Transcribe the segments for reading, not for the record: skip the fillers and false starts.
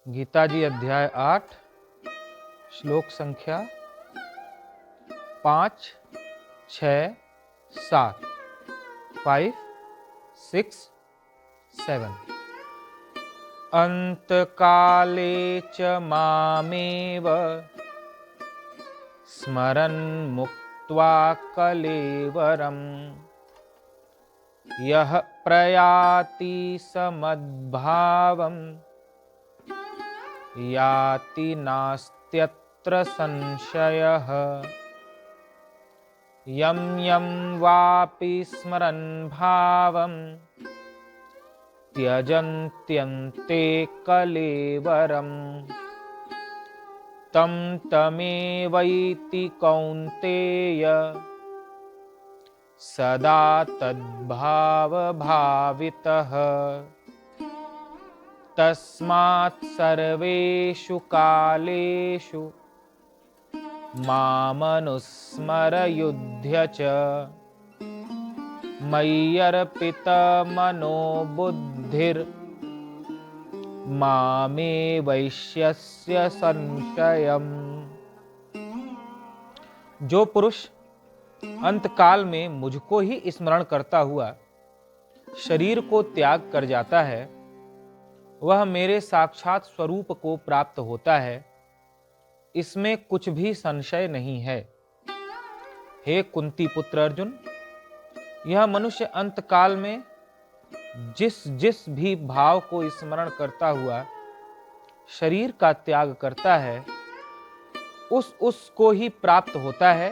गीता जी अध्याय 8 श्लोक संख्या 5, 6, 7, 5, 6, 7। अंतकाले च मामेव स्मरन् मुक्त्वा कलेवरम् यः प्रयाति समद्भावम् याति नास्त्यत्र संशयः। यं यं वापि स्मरन् भावं त्यजन्त्यन्ते कलेवरम् तं तमेवैति कौन्तेय सदा तद्भावभावितः। तस्मात् सर्वेषु कालेषु मामनुस्मरयुध्य च मय्यर्पितमनो बुद्धिर्मामे वैश्यस्य संशयम्। जो पुरुष अंतकाल में मुझको ही स्मरण करता हुआ शरीर को त्याग कर जाता है, वह मेरे साक्षात स्वरूप को प्राप्त होता है, इसमें कुछ भी संशय नहीं है। हे कुंती पुत्र अर्जुन, यह मनुष्य अंतकाल में जिस जिस भी भाव को स्मरण करता हुआ शरीर का त्याग करता है, उसको ही प्राप्त होता है,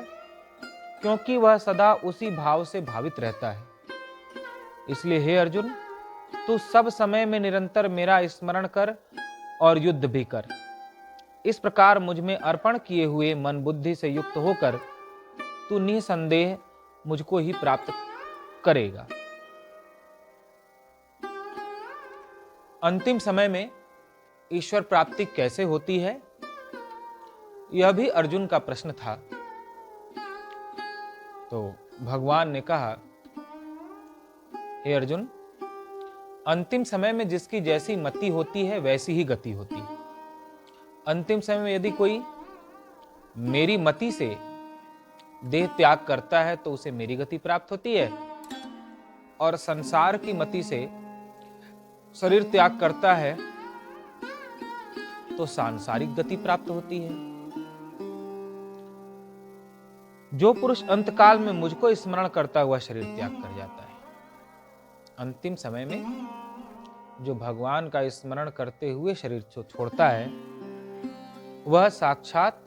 क्योंकि वह सदा उसी भाव से भावित रहता है। इसलिए हे अर्जुन, तू सब समय में निरंतर मेरा स्मरण कर और युद्ध भी कर। इस प्रकार मुझ में अर्पण किए हुए मन बुद्धि से युक्त होकर तू निसंदेह मुझको ही प्राप्त करेगा। अंतिम समय में ईश्वर प्राप्ति कैसे होती है, यह भी अर्जुन का प्रश्न था। तो भगवान ने कहा, हे अर्जुन, अंतिम समय में जिसकी जैसी मति होती है वैसी ही गति होती है। अंतिम समय में यदि कोई मेरी मति से देह त्याग करता है तो उसे मेरी गति प्राप्त होती है, और संसार की मति से शरीर त्याग करता है तो सांसारिक गति प्राप्त होती है। जो पुरुष अंतकाल में मुझको स्मरण करता हुआ शरीर त्याग कर जाता है, अंतिम समय में जो भगवान का स्मरण करते हुए शरीर को छोड़ता है, वह साक्षात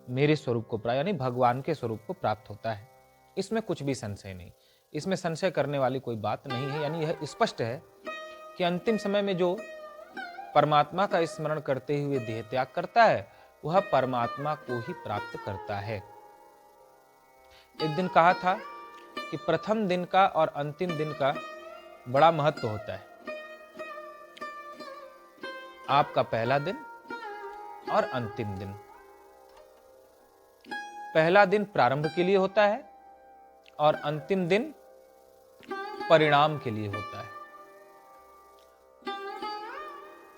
मेरे स्वरूप को प्राप्त, यानी भगवान के स्वरूप को प्राप्त होता है। इसमें कुछ भी संशय नहीं, इसमें संशय करने वाली कोई बात नहीं है। यानी यह स्पष्ट है कि अंतिम समय में जो परमात्मा का स्मरण करते हुए देह त्याग करता है, वह परमात्मा को ही प्राप्त करता है। एक दिन कहा था कि प्रथम दिन का और अंतिम दिन का बड़ा महत्व होता है। आपका पहला दिन और अंतिम दिन। पहला दिन प्रारंभ के लिए होता है और अंतिम दिन परिणाम के लिए होता है।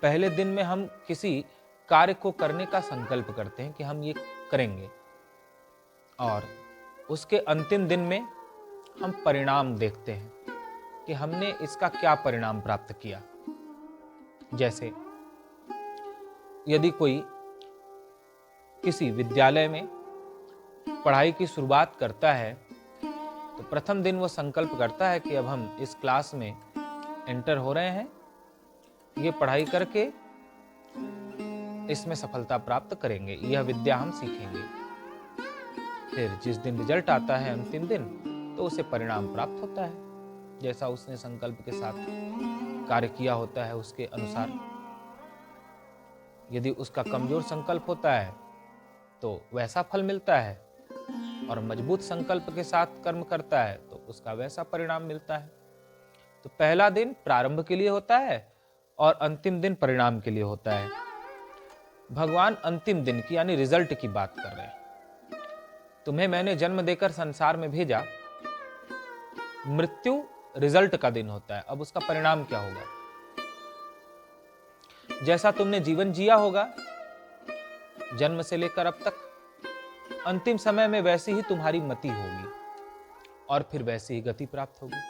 पहले दिन में हम किसी कार्य को करने का संकल्प करते हैं कि हम ये करेंगे, और उसके अंतिम दिन में हम परिणाम देखते हैं कि हमने इसका क्या परिणाम प्राप्त किया। जैसे यदि कोई किसी विद्यालय में पढ़ाई की शुरुआत करता है, तो प्रथम दिन वो संकल्प करता है कि अब हम इस क्लास में एंटर हो रहे हैं, ये पढ़ाई करके इसमें सफलता प्राप्त करेंगे, यह विद्या हम सीखेंगे। फिर जिस दिन रिजल्ट आता है अंतिम दिन, तो उसे परिणाम प्राप्त होता है, जैसा उसने संकल्प के साथ कार्य किया होता है उसके अनुसार। यदि उसका कमजोर संकल्प होता है तो वैसा फल मिलता है, और मजबूत संकल्प के साथ कर्म करता है तो उसका वैसा परिणाम मिलता है। तो पहला दिन प्रारंभ के लिए होता है और अंतिम दिन परिणाम के लिए होता है। भगवान अंतिम दिन की, यानी रिजल्ट की बात कर रहे हैं। तुम्हें मैंने जन्म देकर संसार में भेजा, मृत्यु रिजल्ट का दिन होता है। अब उसका परिणाम क्या होगा? जैसा तुमने जीवन जिया होगा जन्म से लेकर अब तक, अंतिम समय में वैसी ही तुम्हारी मति होगी और फिर वैसी ही गति प्राप्त होगी।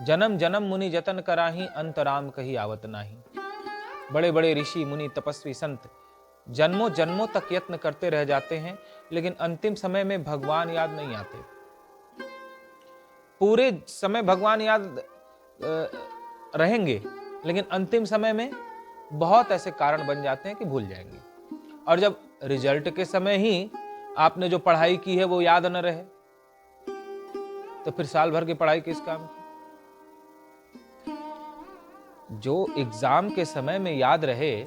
जन्म जन्म मुनि जतन कराही, अंतराम कही आवत नाही। बड़े बड़े ऋषि मुनि तपस्वी संत जन्मों जन्मों तक यत्न करते रह जाते हैं, लेकिन अंतिम समय में भगवान याद नहीं आते। पूरे समय भगवान याद रहेंगे, लेकिन अंतिम समय में बहुत ऐसे कारण बन जाते हैं कि भूल जाएंगे। और जब रिजल्ट के समय ही आपने जो पढ़ाई की है वो याद न रहे, तो फिर साल भर की पढ़ाई किस काम की? जो एग्जाम के समय में याद रहे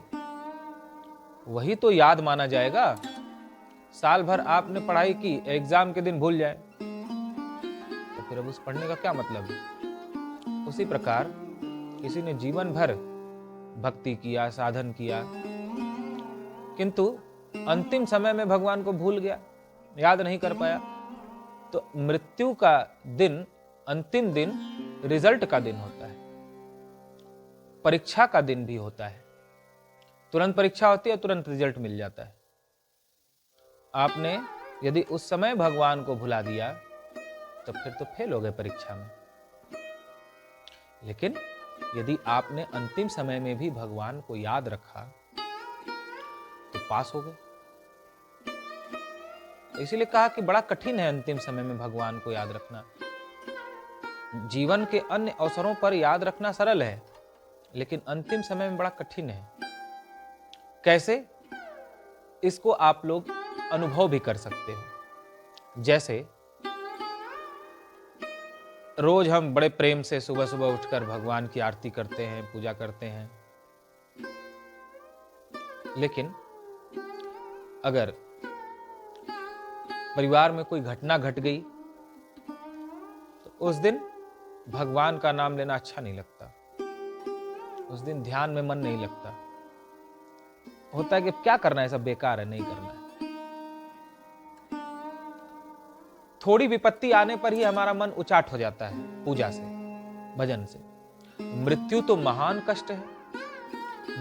वही तो याद माना जाएगा। साल भर आपने पढ़ाई की, एग्जाम के दिन भूल जाए तो फिर अब उस पढ़ने का क्या मतलब है? उसी प्रकार किसी ने जीवन भर भक्ति किया, साधन किया, किंतु अंतिम समय में भगवान को भूल गया, याद नहीं कर पाया, तो मृत्यु का दिन, अंतिम दिन रिजल्ट का दिन होता है, परीक्षा का दिन भी होता है। तुरंत परीक्षा होती है, तुरंत रिजल्ट मिल जाता है। आपने यदि उस समय भगवान को भुला दिया तो फिर तो फेल हो गए परीक्षा में। लेकिन यदि आपने अंतिम समय में भी भगवान को याद रखा तो पास हो गए। इसीलिए कहा कि बड़ा कठिन है अंतिम समय में भगवान को याद रखना। जीवन के अन्य अवसरों पर याद रखना सरल है, लेकिन अंतिम समय में बड़ा कठिन है। कैसे? इसको आप लोग अनुभव भी कर सकते हो। जैसे रोज हम बड़े प्रेम से सुबह सुबह उठकर भगवान की आरती करते हैं, पूजा करते हैं, लेकिन अगर परिवार में कोई घटना घट गई तो उस दिन भगवान का नाम लेना अच्छा नहीं लगता, उस दिन ध्यान में मन नहीं लगता। होता है कि क्या करना है, सब बेकार है, नहीं करना है। थोड़ी विपत्ति आने पर ही हमारा मन उचाट हो जाता है पूजा से, भजन से। मृत्यु तो महान कष्ट है,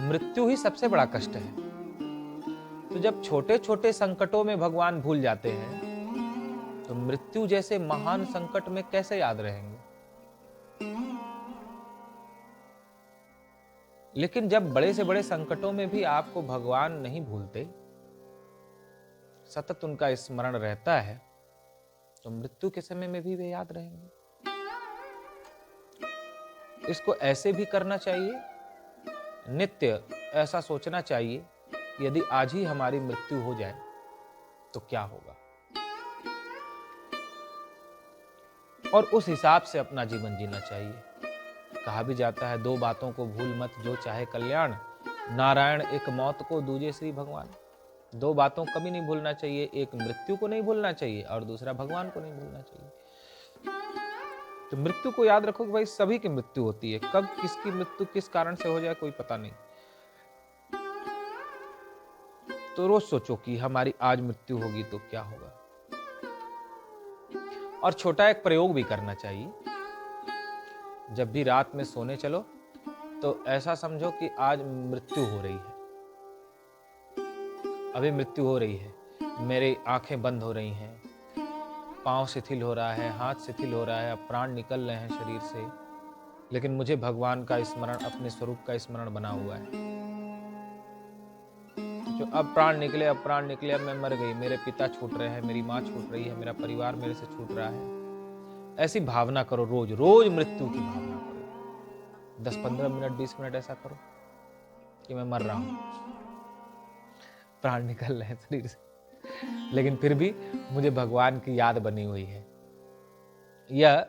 मृत्यु ही सबसे बड़ा कष्ट है। तो जब छोटे छोटे संकटों में भगवान भूल जाते हैं तो मृत्यु जैसे महान संकट में कैसे याद रहेंगे? लेकिन जब बड़े से बड़े संकटों में भी आपको भगवान नहीं भूलते, सतत उनका स्मरण रहता है, तो मृत्यु के समय में भी वे याद रहेंगे। इसको ऐसे भी करना चाहिए, नित्य ऐसा सोचना चाहिए कि यदि आज ही हमारी मृत्यु हो जाए तो क्या होगा, और उस हिसाब से अपना जीवन जीना चाहिए। कहा भी जाता है, दो बातों को भूल मत जो चाहे कल्याण, नारायण एक मौत को दूजे श्री भगवान। दो बातों कभी नहीं भूलना चाहिए, एक मृत्यु को नहीं भूलना चाहिए और दूसरा भगवान को नहीं भूलना चाहिए। तो मृत्यु को याद रखो कि भाई सभी की मृत्यु होती है, कब किसकी मृत्यु किस कारण से हो जाए कोई पता नहीं। तो रोज सोचो कि हमारी आज मृत्यु होगी तो क्या होगा। और छोटा एक प्रयोग भी करना चाहिए, जब भी रात में सोने चलो तो ऐसा समझो कि आज मृत्यु हो रही है, अभी मृत्यु हो रही है, मेरी आंखें बंद हो रही हैं, पांव शिथिल हो रहा है, हाथ शिथिल हो रहा है, अब प्राण निकल रहे हैं शरीर से, लेकिन मुझे भगवान का स्मरण, अपने स्वरूप का स्मरण बना हुआ है। जो अब प्राण निकले, अब प्राण निकले, अब मैं मर गई, मेरे पिता छूट रहे हैं, मेरी माँ छूट रही है, मेरा परिवार मेरे से छूट रहा है। ऐसी भावना करो, रोज रोज मृत्यु की भावना करो। 10-15 मिनट 20 मिनट ऐसा करो कि मैं मर रहा हूं, प्राण निकल रहे हैं शरीर से, लेकिन फिर भी मुझे भगवान की याद बनी हुई है। यह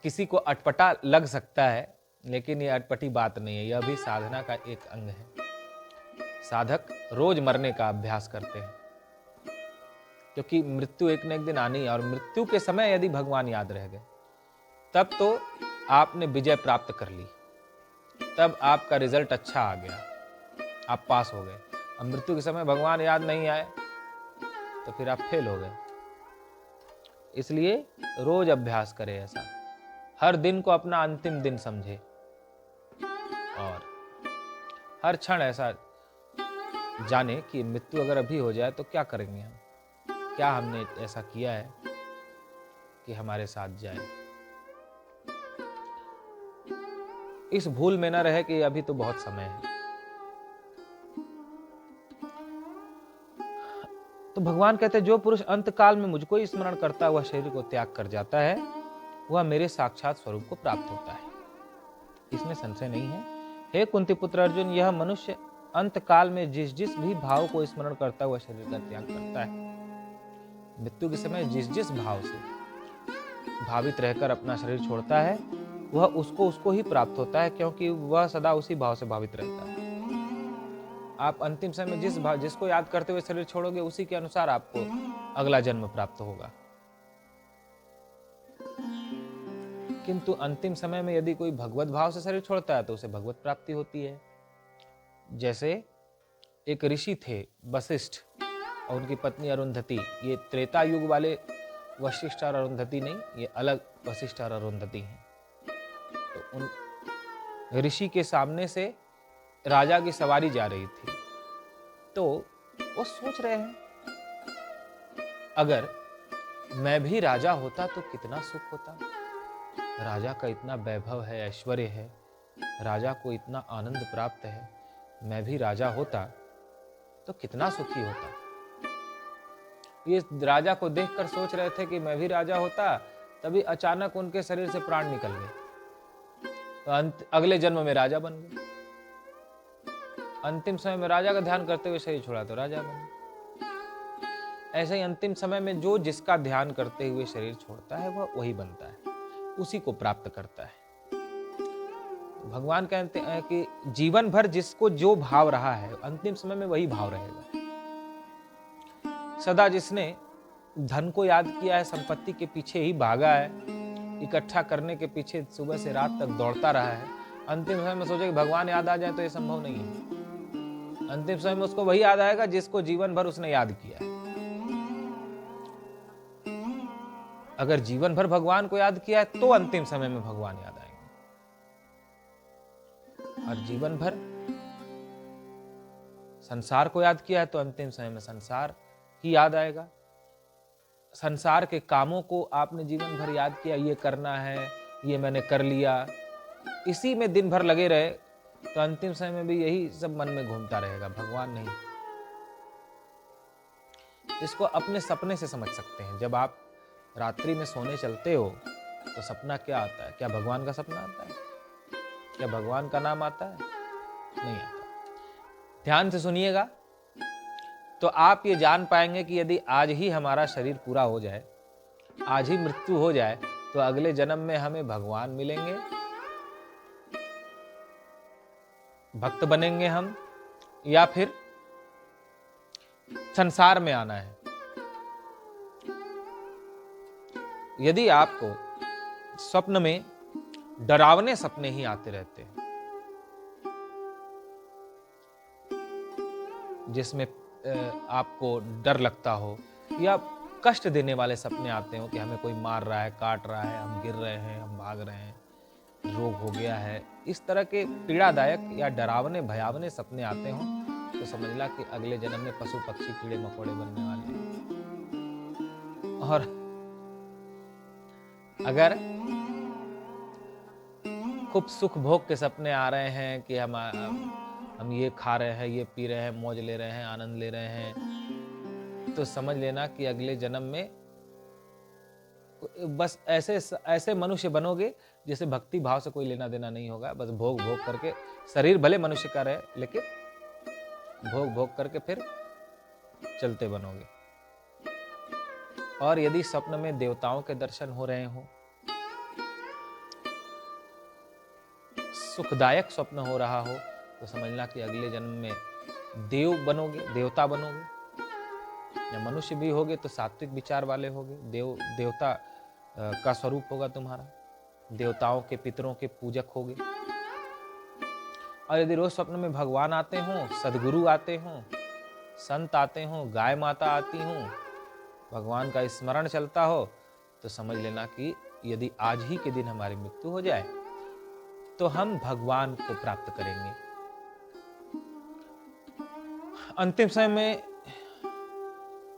किसी को अटपटा लग सकता है, लेकिन यह अटपटी बात नहीं है, यह भी साधना का एक अंग है। साधक रोज मरने का अभ्यास करते हैं, क्योंकि मृत्यु एक न एक दिन आनी है, और मृत्यु के समय यदि भगवान याद रह गए तब तो आपने विजय प्राप्त कर ली, तब आपका रिजल्ट अच्छा आ गया, आप पास हो गए। अब मृत्यु के समय भगवान याद नहीं आए तो फिर आप फेल हो गए। इसलिए रोज अभ्यास करें ऐसा, हर दिन को अपना अंतिम दिन समझे और हर क्षण ऐसा जाने कि मृत्यु अगर अभी हो जाए तो क्या करेंगे हम, क्या हमने ऐसा किया है कि हमारे साथ जाए। इस भूल में न रहे कि अभी तो बहुत समय है। तो भगवान कहते हैं, जो पुरुष अंत काल में मुझको ही स्मरण करता हुआ शरीर को त्याग कर जाता है, वह मेरे साक्षात स्वरूप को प्राप्त होता है। इसमें संशय नहीं है। हे कुंती पुत्र अर्जुन, यह मनुष्य अंत काल में जिस जिस भी भाव को स्मरण करता हुआ शरीर का त्याग करता है, मृत्यु के समय जिस जिस भाव से भावित रहकर अपना शरीर छोड़ता है, वह उसको ही प्राप्त होता है, क्योंकि वह सदा उसी भाव से भावित रहता है। आप अंतिम समय में जिसको याद करते हुए शरीर छोड़ोगे, उसी के अनुसार आपको अगला जन्म प्राप्त होगा। किंतु अंतिम समय में यदि कोई भगवत भाव से शरीर छोड़ता है तो उसे भगवत प्राप्ति होती है। जैसे एक ऋषि थे वशिष्ठ और उनकी पत्नी अरुंधति। ये त्रेता युग वाले वशिष्ठ और अरुंधति नहीं, ये अलग वशिष्ठ और अरुंधति हैं। तो उन ऋषि के सामने से राजा की सवारी जा रही थी, तो वो सोच रहे हैं, अगर मैं भी राजा होता तो कितना सुख होता। राजा का इतना वैभव है, ऐश्वर्य है, राजा को इतना आनंद प्राप्त है, मैं भी राजा होता तो कितना सुखी होता। ये राजा को देखकर सोच रहे थे कि मैं भी राजा होता, तभी अचानक उनके शरीर से प्राण निकल गए, तो अगले जन्म में राजा बन गए। अंतिम समय में राजा का ध्यान करते हुए शरीर छोड़ा तो राजा बन गए। ऐसे ही अंतिम समय में जो जिसका ध्यान करते हुए शरीर छोड़ता है, वह वही बनता है, उसी को प्राप्त करता है। भगवान कहते हैं कि जीवन भर जिसको जो भाव रहा है, अंतिम समय में वही भाव रहेगा। सदा जिसने धन को याद किया है, संपत्ति के पीछे ही भागा है, इकट्ठा करने के पीछे सुबह से रात तक दौड़ता रहा है, अंतिम समय में सोचे कि भगवान याद आ जाए तो यह संभव नहीं है। अंतिम समय में उसको वही याद आएगा जिसको जीवन भर उसने याद किया है। अगर जीवन भर भगवान को याद किया है तो अंतिम समय में भगवान याद आएंगे, और जीवन भर संसार को याद किया है तो अंतिम समय में संसार ही याद आएगा। संसार के कामों को आपने जीवन भर याद किया, ये करना है, ये मैंने कर लिया, इसी में दिन भर लगे रहे, तो अंतिम समय में भी यही सब मन में घूमता रहेगा, भगवान नहीं। इसको अपने सपने से समझ सकते हैं। जब आप रात्रि में सोने चलते हो तो सपना क्या आता है? क्या भगवान का सपना आता है? क्या भगवान का नाम आता है? नहीं आता। ध्यान से सुनिएगा तो आप ये जान पाएंगे कि यदि आज ही हमारा शरीर पूरा हो जाए, आज ही मृत्यु हो जाए, तो अगले जन्म में हमें भगवान मिलेंगे, भक्त बनेंगे हम, या फिर संसार में आना है। यदि आपको स्वप्न में डरावने सपने ही आते रहते हैं, जिसमें आपको डर लगता हो, या कष्ट देने वाले सपने आते हो कि हमें कोई मार रहा है, काट रहा है, हम गिर रहे हैं, हम भाग रहे हैं, रोग हो गया है, इस तरह के पीड़ादायक या डरावने भयावने सपने आते हो, तो समझ ला कि अगले जन्म में पशु पक्षी कीड़े मकोड़े बनने वाले हैं। और अगर खूब सुख भोग के सपने आ रहे हैं कि हम ये खा रहे हैं, ये पी रहे हैं, मौज ले रहे हैं, आनंद ले रहे हैं, तो समझ लेना कि अगले जन्म में बस ऐसे मनुष्य बनोगे जिसे भक्ति भाव से कोई लेना देना नहीं होगा। बस भोग भोग करके, शरीर भले मनुष्य का रहे, लेकिन भोग भोग करके फिर चलते बनोगे। और यदि स्वप्न में देवताओं के दर्शन हो रहे हो, सुखदायक स्वप्न हो रहा हो, तो समझना कि अगले जन्म में देव बनोगे, देवता बनोगे। या मनुष्य भी होगे तो सात्विक विचार वाले होगे, देवता का स्वरूप होगा तुम्हारा, देवताओं के पितरों के पूजक होगे। और यदि रोज स्वप्न में भगवान आते हो, सदगुरु आते हो, संत आते हो, गाय माता आती हो, भगवान का स्मरण चलता हो, तो समझ लेना कि यदि आज ही के दिन हमारी मृत्यु हो जाए तो हम भगवान को प्राप्त करेंगे। अंतिम समय में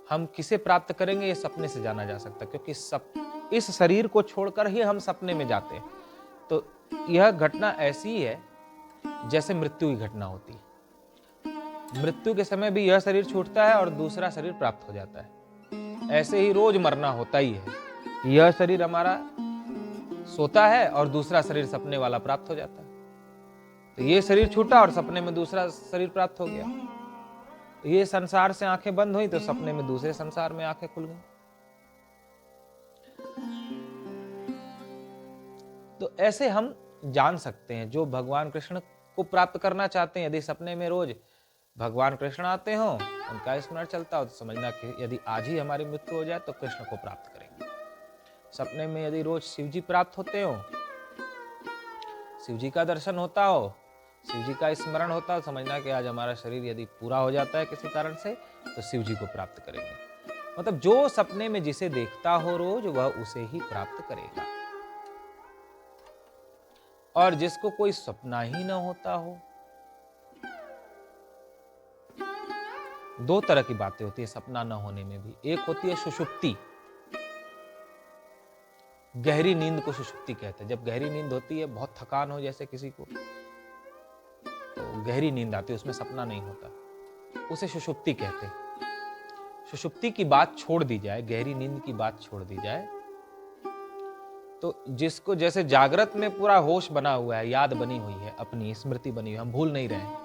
हम किसे प्राप्त करेंगे ये सपने से जाना जा सकता है, क्योंकि इस शरीर को छोड़कर ही हम सपने में जाते हैं। तो यह घटना ऐसी ही है जैसे मृत्यु की घटना होती है। मृत्यु के समय भी यह शरीर छूटता है और दूसरा शरीर प्राप्त हो जाता है। ऐसे ही रोज मरना होता ही है। यह शरीर हमारा सोता है और दूसरा शरीर सपने वाला प्राप्त हो जाता है। तो ये शरीर छूटा और सपने में दूसरा शरीर प्राप्त हो गया। ये संसार से आंखें बंद हुई तो सपने में दूसरे संसार में आंखें खुल गई। तो ऐसे हम जान सकते हैं, जो भगवान कृष्ण को प्राप्त करना चाहते हैं, यदि सपने में रोज भगवान कृष्ण आते हो, उनका स्मरण चलता हो, तो समझना कि यदि आज ही हमारी मृत्यु हो जाए तो कृष्ण को प्राप्त करेंगे। सपने में यदि रोज शिव जी प्राप्त होते हो, शिव जी का दर्शन होता हो, शिव जी का स्मरण होता हो, समझना कि आज हमारा शरीर यदि पूरा हो जाता है किसी कारण से तो शिव जी को प्राप्त करेंगे। मतलब जो सपने में जिसे देखता हो रोज वह उसे ही प्राप्त करेगा। और जिसको कोई सपना ही ना होता हो, दो तरह की बातें होती है सपना न होने में भी। एक होती है सुषुप्ति, गहरी नींद को सुषुप्ति कहते हैं। जब गहरी नींद होती है, बहुत थकान हो जैसे किसी को, तो गहरी नींद आती है, उसमें सपना नहीं होता, उसे सुषुप्ति कहते हैं। सुषुप्ति की बात छोड़ दी जाए, गहरी नींद की बात छोड़ दी जाए, तो जिसको जैसे जागृत में पूरा होश बना हुआ है, याद बनी हुई है, अपनी स्मृति बनी हुई है, हम भूल नहीं रहे हैं,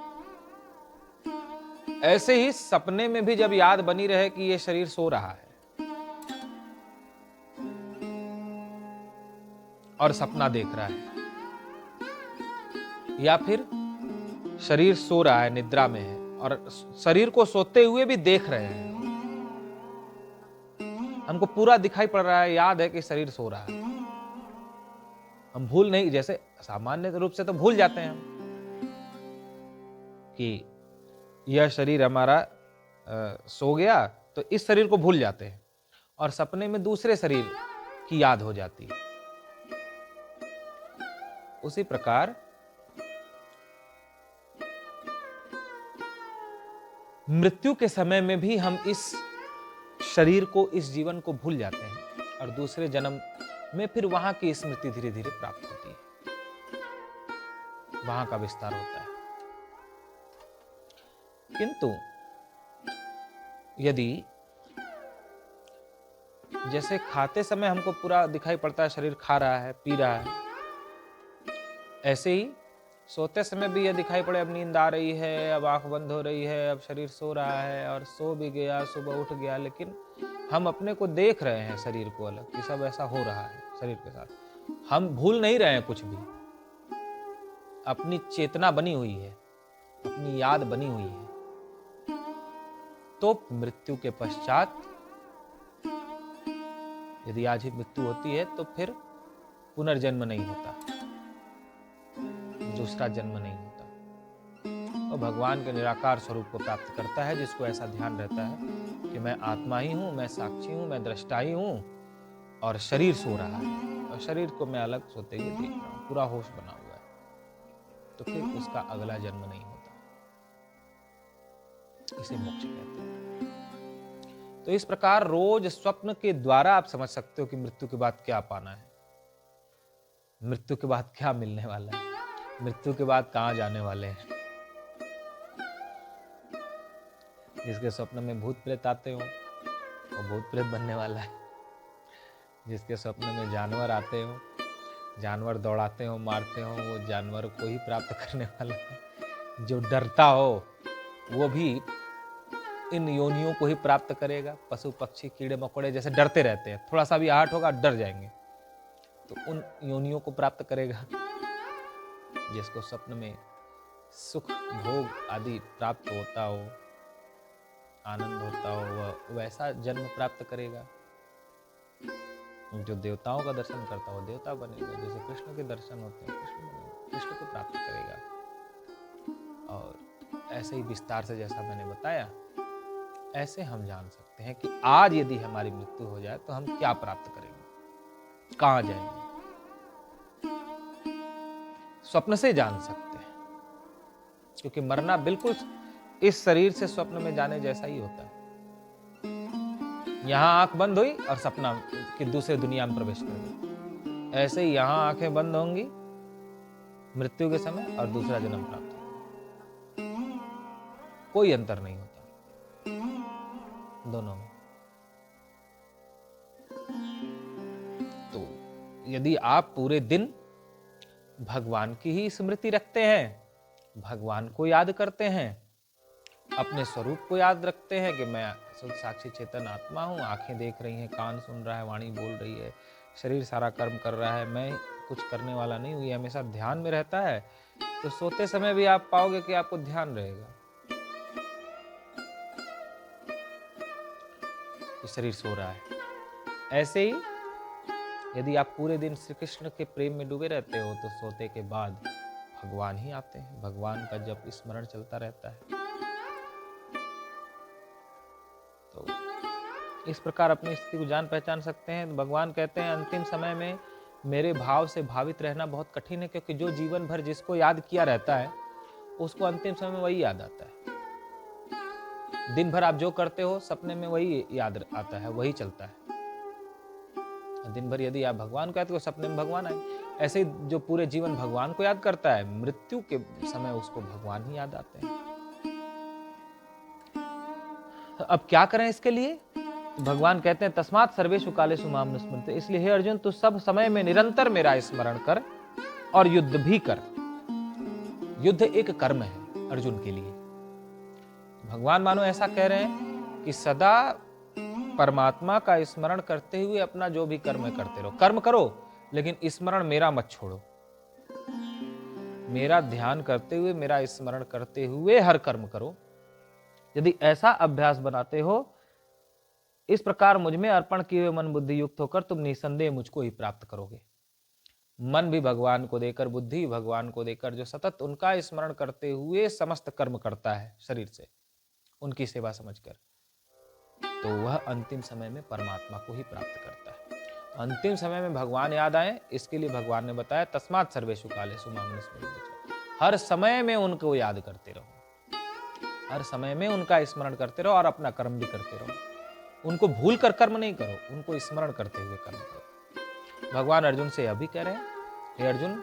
ऐसे ही सपने में भी जब याद बनी रहे कि ये शरीर सो रहा है और सपना देख रहा है, या फिर शरीर सो रहा है, निद्रा में है और शरीर को सोते हुए भी देख रहे हैं, हमको पूरा दिखाई पड़ रहा है, याद है कि शरीर सो रहा है, हम भूल नहीं, जैसे सामान्य रूप से तो भूल जाते हैं हम कि यह शरीर हमारा सो गया, तो इस शरीर को भूल जाते हैं और सपने में दूसरे शरीर की याद हो जाती है। उसी प्रकार मृत्यु के समय में भी हम इस शरीर को, इस जीवन को भूल जाते हैं और दूसरे जन्म में फिर वहां की स्मृति धीरे धीरे प्राप्त होती है, वहां का विस्तार होता है। किंतु यदि जैसे खाते समय हमको पूरा दिखाई पड़ता है शरीर खा रहा है, पी रहा है, ऐसे ही सोते समय भी यह दिखाई पड़े अब नींद आ रही है, अब आंख बंद हो रही है, अब शरीर सो रहा है और सो भी गया, सुबह उठ गया, लेकिन हम अपने को देख रहे हैं शरीर को अलग कि सब ऐसा हो रहा है शरीर के साथ, हम भूल नहीं रहे हैं कुछ भी, अपनी चेतना बनी हुई है, अपनी याद बनी हुई है। तो मृत्यु के पश्चात यदि आज ही मृत्यु होती है तो फिर पुनर्जन्म नहीं होता, दूसरा जन्म नहीं होता, और भगवान के निराकार स्वरूप को प्राप्त करता है, जिसको ऐसा ध्यान रहता है कि मैं आत्मा ही हूं, मैं साक्षी हूं, मैं दृष्टा ही हूं और शरीर सो रहा है और शरीर को मैं अलग सोते हुए देख रहा हूं, पूरा होश बना हुआ है, तो फिर उसका अगला जन्म नहीं होता। इसे मोक्ष कहते हैं। तो इस प्रकार रोज स्वप्न के द्वारा आप समझ सकते हो कि मृत्यु के बाद क्या पाना है, मृत्यु के बाद क्या मिलने वाला है, मृत्यु के बाद कहां जाने वाले हैं। जिसके स्वप्न में भूत प्रेत आते हो वो भूत प्रेत बनने वाला है, जिसके स्वप्न में जानवर आते हो, जानवर दौड़ाते हो, मारते हो, वो जानवर को ही प्राप्त करने वाला है। जो डरता हो वो भी इन योनियों को ही प्राप्त करेगा। पशु पक्षी कीड़े मकोड़े जैसे डरते रहते हैं, थोड़ा सा भी आहट होगा डर जाएंगे, तो उन योनियों को प्राप्त करेगा। जिसको स्वप्न में सुख भोग आदि प्राप्त होता हो, आनंद होता हो, वह वैसा जन्म प्राप्त करेगा। जो देवताओं का दर्शन करता हो देवता बनेगा, जैसे कृष्ण के दर्शन होते हैं कृष्ण को प्राप्त करेगा। और ऐसे ही विस्तार से जैसा मैंने बताया, ऐसे हम जान सकते हैं कि आज यदि हमारी मृत्यु हो जाए तो हम क्या प्राप्त करेंगे, कहां जाएंगे। स्वप्न से जान सकते हैं, क्योंकि मरना बिल्कुल इस शरीर से स्वप्न में जाने जैसा ही होता है। यहां आंख बंद हुई और सपना कि दूसरे दुनिया में प्रवेश कर गई। ऐसे ही यहां आंखें बंद होंगी मृत्यु के समय और दूसरा जन्म प्राप्त होगा। कोई अंतर नहीं होता दोनों में। तो यदि आप पूरे दिन भगवान की ही स्मृति रखते हैं, भगवान को याद करते हैं, अपने स्वरूप को याद रखते हैं कि मैं साक्षी चेतन आत्मा हूं, आंखें देख रही हैं, कान सुन रहा है, वाणी बोल रही है, शरीर सारा कर्म कर रहा है, मैं कुछ करने वाला नहीं हूं, ये हमेशा ध्यान में रहता है, तो सोते समय भी आप पाओगे कि आपको ध्यान रहेगा कि शरीर सो रहा है। ऐसे ही यदि आप पूरे दिन श्री कृष्ण के प्रेम में डूबे रहते हो तो सोते के बाद भगवान ही आते हैं, भगवान का जप स्मरण चलता रहता है। तो इस प्रकार अपनी स्थिति को जान पहचान सकते हैं। भगवान कहते हैं अंतिम समय में मेरे भाव से भावित रहना बहुत कठिन है, क्योंकि जो जीवन भर जिसको याद किया रहता है उसको अंतिम समय में वही याद आता है। दिन भर आप जो करते हो सपने में वही याद आता है, वही चलता है। दिन भर यदि आप भगवान को याद करो, सपने में भगवान आए। ऐसे ही जो पूरे जीवन भगवान को याद करता है, मृत्यु के समय उसको भगवान ही याद आते हैं। तो अब क्या करें इसके लिए? भगवान कहते हैं तस्मात् सर्वेषु कालेषु माम स्मृते, इसलिए हे अर्जुन तू सब समय में निरंतर मेरा स्मरण कर और युद्ध भी कर। युद्ध एक कर्म है अर्जुन के लिए। भगवान मानो ऐसा कह रहे हैं कि सदा परमात्मा का स्मरण करते हुए अपना जो भी कर्म है करते रहो। कर्म करो लेकिन स्मरण मेरा मत छोड़ो। मेरा ध्यान करते हुए, मेरा स्मरण करते हुए हर कर्म करो। यदि ऐसा अभ्यास बनाते हो, इस प्रकार मुझ में अर्पण किए हुए मन बुद्धि युक्त होकर तुम निसंदेह मुझको ही प्राप्त करोगे। मन भी भगवान को देकर, बुद्धि भगवान को देकर, जो सतत उनका स्मरण करते हुए समस्त कर्म करता है शरीर से, उनकी सेवा समझकर, तो वह अंतिम समय में परमात्मा को ही प्राप्त करता है। अंतिम समय में भगवान याद आए, इसके लिए भगवान ने बताया तस्मात् सर्वेषु कालेषु माम स्मृते। हर समय में उनको याद करते रहो, हर समय में उनका स्मरण करते रहो और अपना कर्म भी करते रहो। उनको भूल कर कर्म नहीं करो, उनको स्मरण करते हुए कर्म करो। भगवान अर्जुन से यह भी कह रहे हैं, हे अर्जुन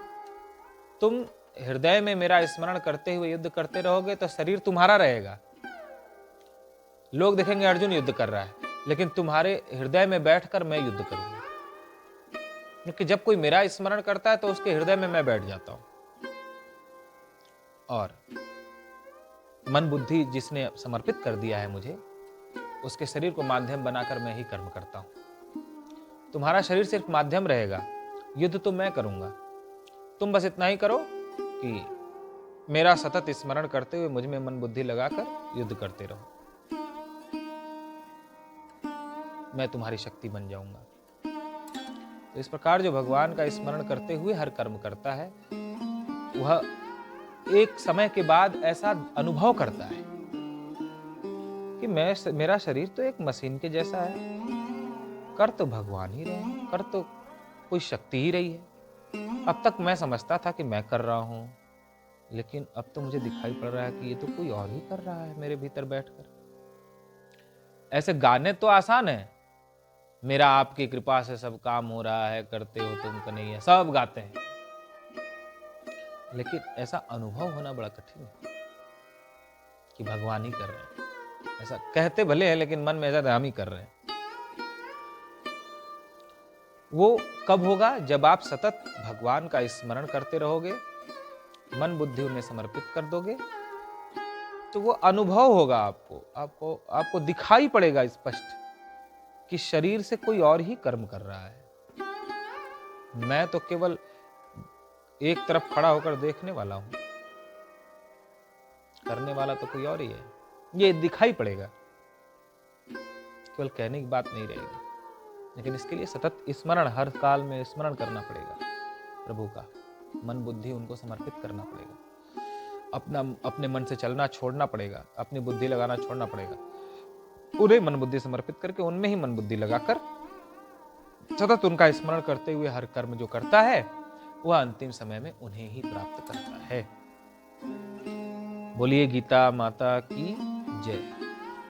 तुम हृदय में मेरा स्मरण करते हुए युद्ध करते रहोगे तो शरीर तुम्हारा रहेगा। लोग देखेंगे अर्जुन युद्ध कर रहा है, लेकिन तुम्हारे हृदय में बैठकर मैं युद्ध करूंगा, क्योंकि जब कोई मेरा स्मरण करता है तो उसके हृदय में मैं बैठ जाता हूं। और मन बुद्धि जिसने समर्पित कर दिया है मुझे, उसके शरीर को माध्यम बनाकर मैं ही कर्म करता हूं। तुम्हारा शरीर सिर्फ माध्यम रहेगा, युद्ध तो मैं करूंगा। तुम बस इतना ही करो कि मेरा सतत स्मरण करते हुए मुझ में मन बुद्धि लगाकर युद्ध करते रहो, मैं तुम्हारी शक्ति बन जाऊंगा। तो इस प्रकार जो भगवान का स्मरण करते हुए हर कर्म करता है, वह एक समय के बाद ऐसा अनुभव करता है कि मेरा शरीर तो एक मशीन के जैसा है, कर तो भगवान ही रहे हैं, कर तो कोई शक्ति ही रही है। अब तक मैं समझता था कि मैं कर रहा हूं, लेकिन अब तो मुझे दिखाई पड़ रहा है कि ये तो कोई और ही कर रहा है मेरे भीतर बैठकर। ऐसे गाने तो आसान है, मेरा आपकी कृपा से सब काम हो रहा है, करते हो तुम कन्हैया, सब गाते हैं, लेकिन ऐसा अनुभव होना बड़ा कठिन है कि भगवान ही कर रहे हैं। ऐसा कहते भले हैं लेकिन मन में ऐसा हम ही कर रहे हैं। वो कब होगा? जब आप सतत भगवान का स्मरण करते रहोगे, मन बुद्धि उन्हें समर्पित कर दोगे, तो वो अनुभव होगा आपको दिखाई पड़ेगा स्पष्ट कि शरीर से कोई और ही कर्म कर रहा है। मैं तो केवल एक तरफ खड़ा होकर देखने वाला हूं, करने वाला तो कोई और ही है। ये दिखाई पड़ेगा, केवल कहने की बात नहीं रहेगी। लेकिन इसके लिए सतत स्मरण, हर काल में स्मरण करना पड़ेगा प्रभु का, मन बुद्धि उनको समर्पित करना पड़ेगा, अपने मन से चलना छोड़ना पड़ेगा, अपनी बुद्धि लगाना छोड़ना पड़ेगा, उन्हें मन बुद्धि समर्पित करके उनमें ही मन बुद्धि लगाकर सतत उनका स्मरण करते हुए हर कर्म जो करता है वह अंतिम समय में उन्हें ही प्राप्त करता है। बोलिए गीता माता की जय।